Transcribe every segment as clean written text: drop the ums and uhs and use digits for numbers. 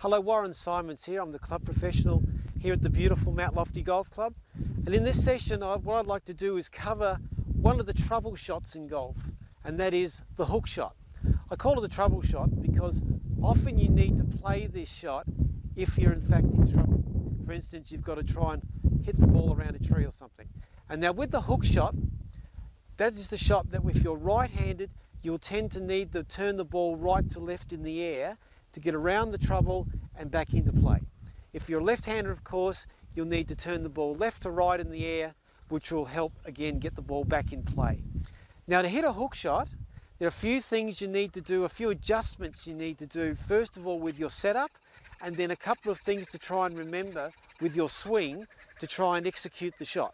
Hello, Warren Simons here. I'm the club professional here at the beautiful Mount Lofty Golf Club. And in this session, what I'd like to do is cover one of the trouble shots in golf, and that is the hook shot. I call it the trouble shot because often you need to play this shot if you're in fact in trouble. For instance, you've got to try and hit the ball around a tree or something. And now with the hook shot, that is the shot that if you're right-handed, you'll tend to need to turn the ball right to left in the air to get around the trouble and back into play. If you're a left-hander, of course, you'll need to turn the ball left to right in the air, which will help, again, get the ball back in play. Now, to hit a hook shot, there are a few things you need to do, a few adjustments you need to do, first of all with your setup, and then a couple of things to try and remember with your swing to try and execute the shot.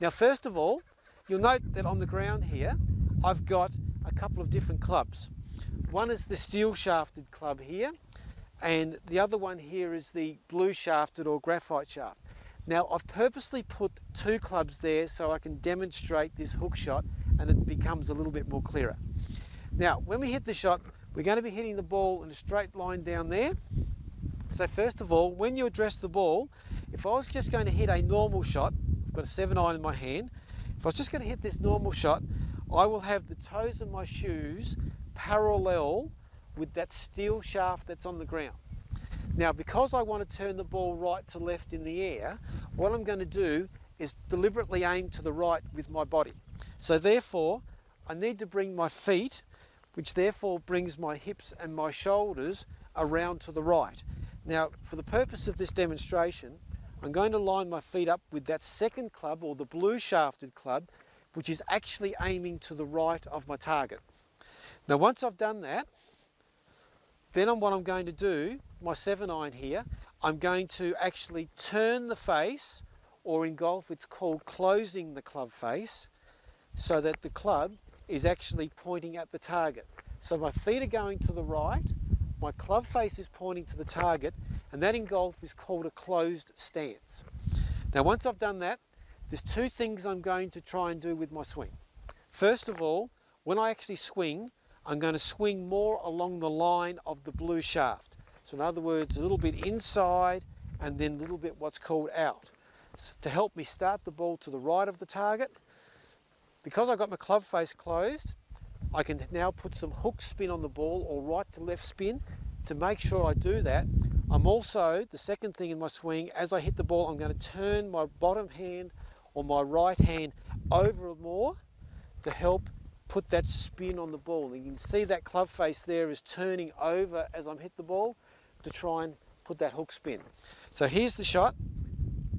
Now, first of all, you'll note that on the ground here, I've got a couple of different clubs. One is the steel shafted club here, and the other one here is the blue shafted or graphite shaft. Now, I've purposely put two clubs there so I can demonstrate this hook shot and it becomes a little bit more clearer. Now, when we hit the shot, we're going to be hitting the ball in a straight line down there. So first of all, when you address the ball, if I was just going to hit a normal shot, I've got a 7-iron in my hand, if I was just going to hit this normal shot, I will have the toes of my shoes parallel with that steel shaft that's on the ground. Now, because I want to turn the ball right to left in the air, what I'm going to do is deliberately aim to the right with my body. So therefore, I need to bring my feet, which therefore brings my hips and my shoulders around to the right. Now, for the purpose of this demonstration, I'm going to line my feet up with that second club, or the blue shafted club, which is actually aiming to the right of my target. Now, once I've done that, then what I'm going to do, my 7-iron here, I'm going to actually turn the face, or in golf it's called closing the club face, so that the club is actually pointing at the target. So my feet are going to the right, my club face is pointing to the target, and that in golf is called a closed stance. Now, once I've done that, there's two things I'm going to try and do with my swing. First of all, when I actually swing, I'm going to swing more along the line of the blue shaft. So in other words, a little bit inside and then a little bit what's called out. So to help me start the ball to the right of the target, because I've got my club face closed, I can now put some hook spin on the ball, or right to left spin. To make sure I do that, I'm also, the second thing in my swing, as I hit the ball, I'm going to turn my bottom hand or my right hand over more to help put that spin on the ball. And you can see that club face there is turning over as I'm hit the ball to try and put that hook spin. So here's the shot.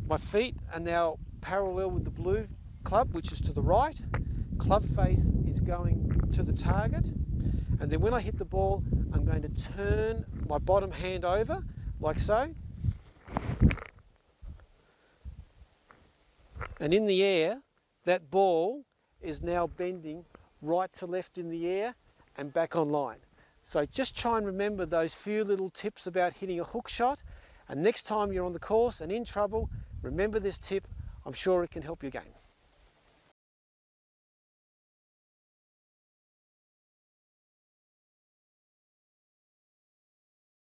My feet are now parallel with the blue club, which is to the right. Club face is going to the target. And then when I hit the ball, I'm going to turn my bottom hand over, like so. And in the air, that ball is now bending right to left in the air and back on line. So just try and remember those few little tips about hitting a hook shot, and next time you're on the course and in trouble, remember this tip. I'm sure it can help your game.